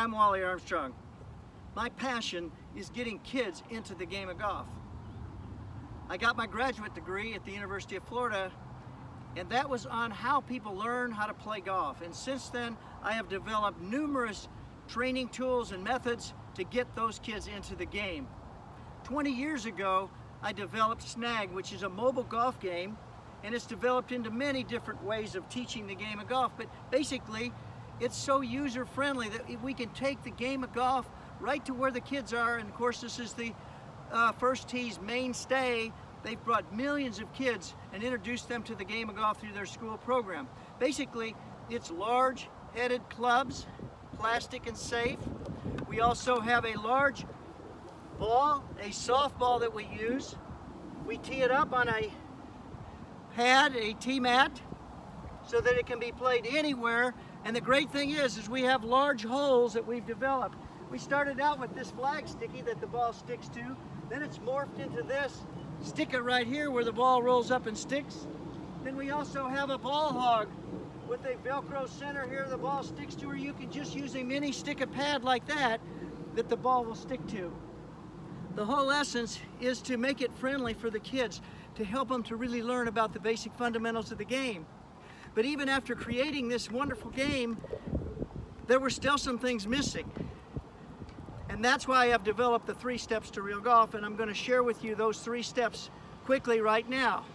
I'm Wally Armstrong. My passion is getting kids into the game of golf. I got my graduate degree at the University of Florida, and that was on how people learn how to play golf. And since then, I have developed numerous training tools and methods to get those kids into the game. 20 years ago, I developed Snag, which is a mobile golf game, and it's developed into many different ways of teaching the game of golf. But basically, it's so user-friendly that we can take the game of golf right to where the kids are. And of course, this is the First Tee's mainstay. They've brought millions of kids and introduced them to the game of golf through their school program. Basically, it's large-headed clubs, plastic and safe. We also have a large ball, a softball that we use. We tee it up on a pad, a tee mat, so that it can be played anywhere. And the great thing is we have large holes that we've developed. We started out with this flag sticky that the ball sticks to. Then it's morphed into this sticker right here where the ball rolls up and sticks. Then we also have a ball hog with a Velcro center here the ball sticks to, or you can just use a mini stick-a pad like that the ball will stick to. The whole essence is to make it friendly for the kids, to help them to really learn about the basic fundamentals of the game. But even after creating this wonderful game, there were still some things missing. And that's why I've developed the 3 steps to real golf, and I'm going to share with you those 3 steps quickly right now.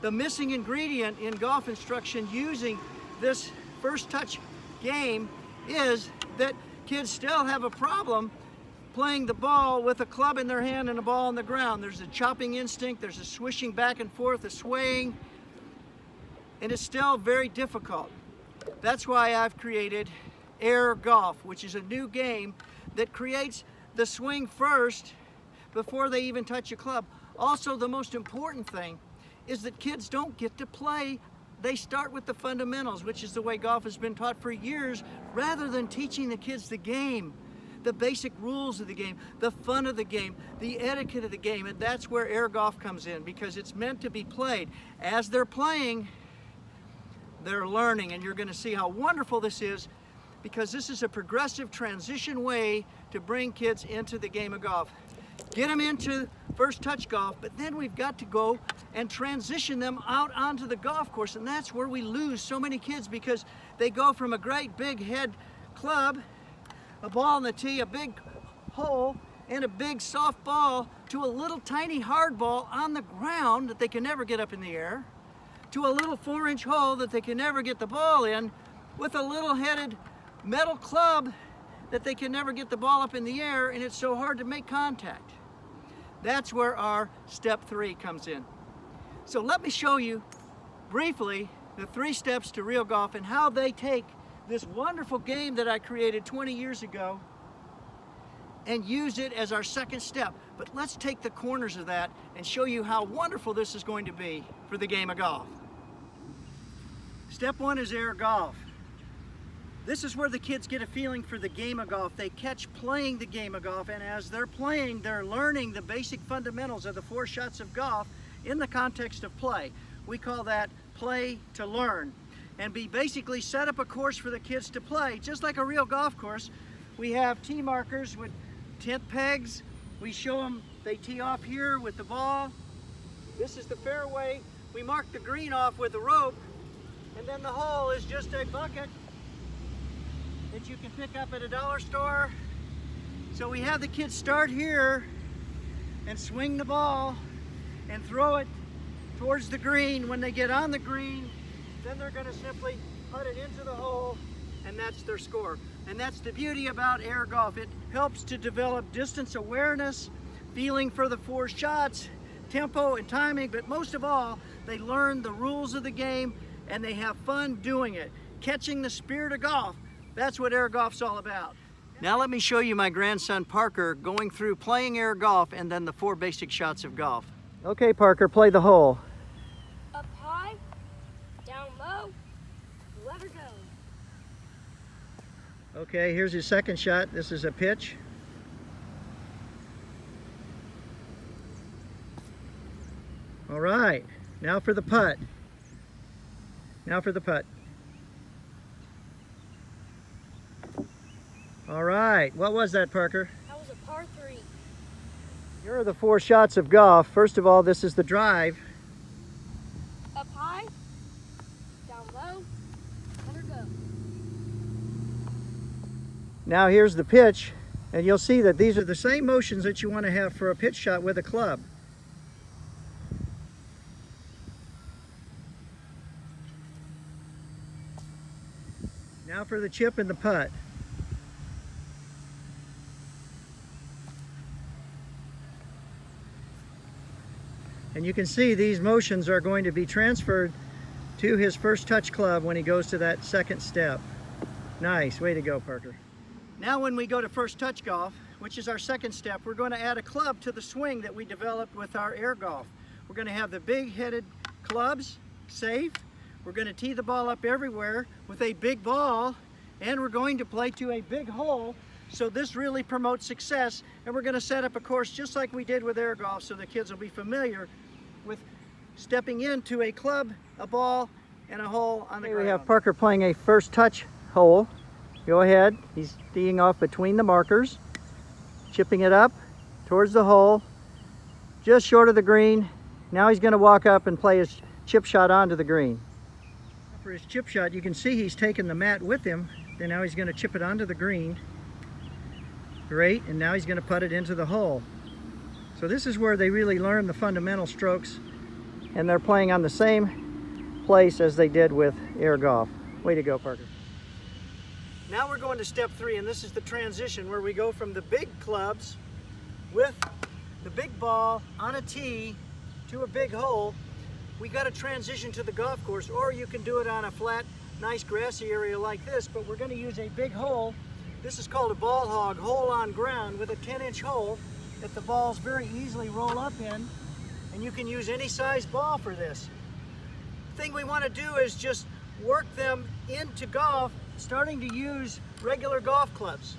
The missing ingredient in golf instruction using this first touch game is that kids still have a problem playing the ball with a club in their hand and a ball on the ground. There's a chopping instinct, there's a swishing back and forth, a swaying, and it's still very difficult. That's why I've created Air Golf, which is a new game that creates the swing first before they even touch a club. Also, the most important thing is that kids don't get to play. They start with the fundamentals, which is the way golf has been taught for years, rather than teaching the kids the game, the basic rules of the game, the fun of the game, the etiquette of the game. And that's where Air Golf comes in, because it's meant to be played. As they're playing, they're learning, and you're going to see how wonderful this is, because this is a progressive transition way to bring kids into the game of golf. Get them into first touch golf, but then we've got to go and transition them out onto the golf course, and that's where we lose so many kids, because they go from a great big head club, a ball in the tee, a big hole, and a big soft ball, to a little tiny hard ball on the ground that they can never get up in the air, to a little 4-inch hole that they can never get the ball in, with a little headed metal club that they can never get the ball up in the air, and it's so hard to make contact. That's where our step 3 comes in. So let me show you briefly the 3 steps to real golf and how they take this wonderful game that I created 20 years ago and use it as our second step. But let's take the corners of that and show you how wonderful this is going to be for the game of golf. Step 1 is Air Golf. This is where the kids get a feeling for the game of golf. They catch playing the game of golf, and as they're playing, they're learning the basic fundamentals of the 4 shots of golf in the context of play. We call that play to learn. And we basically set up a course for the kids to play, just like a real golf course. We have tee markers with tent pegs. We show them, they tee off here with the ball. This is the fairway. We mark the green off with a rope, and then the hole is just a bucket that you can pick up at a dollar store. So we have the kids start here and swing the ball and throw it towards the green. When they get on the green, then they're going to simply put it into the hole, and that's their score. And that's the beauty about Air Golf. It helps to develop distance awareness, feeling for the 4 shots, tempo and timing, but most of all, they learn the rules of the game and they have fun doing it. Catching the spirit of golf. That's what Air Golf's all about. Now let me show you my grandson Parker going through playing Air Golf and then the 4 basic shots of golf. Okay, Parker, play the hole. Up high, down low, let her go. Okay, here's his second shot. This is a pitch. All right, now for the putt. Now for the putt. All right, what was that, Parker? That was a par 3. Here are the 4 shots of golf. First of all, this is the drive. Up high, down low, let her go. Now here's the pitch, and you'll see that these are the same motions that you want to have for a pitch shot with a club. Now for the chip and the putt. And you can see these motions are going to be transferred to his first touch club when he goes to that second step. Nice, way to go, Parker. Now when we go to first touch golf, which is our second step, we're going to add a club to the swing that we developed with our air golf. We're going to have the big headed clubs, safe. We're going to tee the ball up everywhere with a big ball, and we're going to play to a big hole. So this really promotes success, and we're going to set up a course just like we did with air golf so the kids will be familiar with stepping into a club, a ball, and a hole on the ground. We have Parker playing a first touch hole. Go ahead, he's teeing off between the markers, chipping it up towards the hole, just short of the green. Now he's going to walk up and play his chip shot onto the green. For his chip shot, you can see he's taken the mat with him, and now he's going to chip it onto the green. Great, and now he's going to put it into the hole. So this is where they really learn the fundamental strokes, and they're playing on the same place as they did with air golf. Way to go, Parker. Now we're going to step 3, and this is the transition where we go from the big clubs with the big ball on a tee to a big hole. We got to transition to the golf course, or you can do it on a flat, nice grassy area like this, but we're going to use a big hole. This is called a ball hog, hole on ground, with a 10-inch hole that the balls very easily roll up in, and you can use any size ball for this. The thing we want to do is just work them into golf, starting to use regular golf clubs.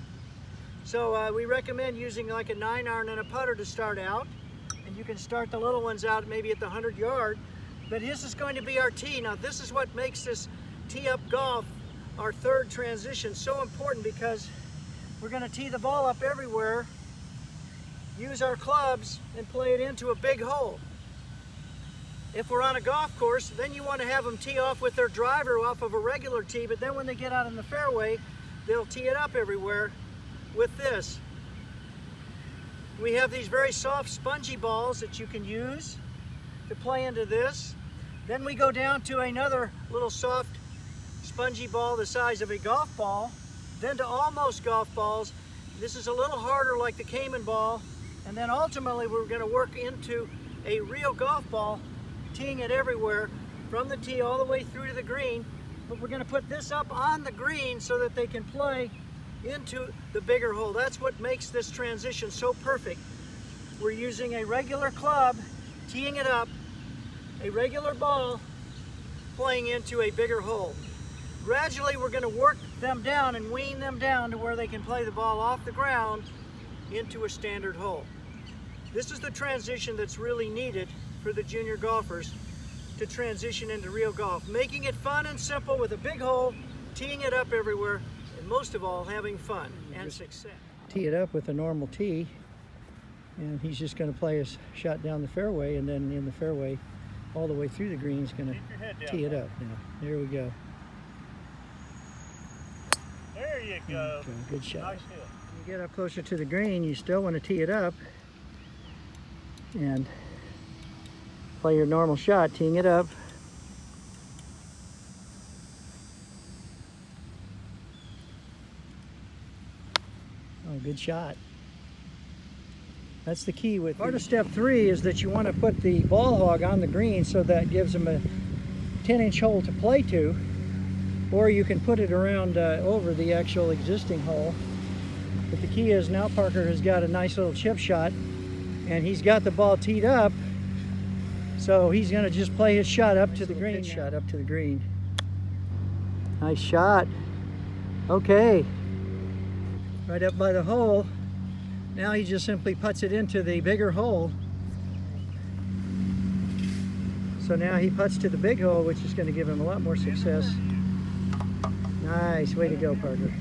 So we recommend using like a 9-iron and a putter to start out, and you can start the little ones out maybe at the 100-yard, but this is going to be our tee. Now this is what makes this tee up golf, our third transition, so important, because we're going to tee the ball up everywhere, use our clubs, and play it into a big hole. If we're on a golf course, then you want to have them tee off with their driver off of a regular tee, but then when they get out in the fairway, they'll tee it up everywhere with this. We have these very soft, spongy balls that you can use to play into this. Then we go down to another little soft, spongy ball the size of a golf ball, then to almost golf balls. This is a little harder, like the Cayman ball, and then ultimately we're going to work into a real golf ball, teeing it everywhere from the tee all the way through to the green. But we're going to put this up on the green so that they can play into the bigger hole. That's what makes this transition so perfect. We're using a regular club, teeing it up, a regular ball, playing into a bigger hole. Gradually we're going to work them down and wean them down to where they can play the ball off the ground into a standard hole. This is the transition that's really needed for the junior golfers to transition into real golf. Making it fun and simple with a big hole, teeing it up everywhere, and most of all, having fun and success. Tee it up with a normal tee, and he's just going to play his shot down the fairway, and then in the fairway all the way through the green he's going to tee it up. Now, there we go. There you go. Okay, good shot. Nice hit. When you get up closer to the green, you still want to tee it up and play your normal shot, teeing it up. Oh, good shot. That's the key with part of step 3 is that you want to put the ball hog on the green so that gives them a 10-inch hole to play to, or you can put it around over the actual existing hole. But the key is now Parker has got a nice little chip shot, and he's got the ball teed up, so he's going to just play his shot up to the green. Shot up to the green. Nice shot. Okay. Right up by the hole. Now he just simply puts it into the bigger hole. So now he puts to the big hole, which is going to give him a lot more success. Nice. Way to go, Parker.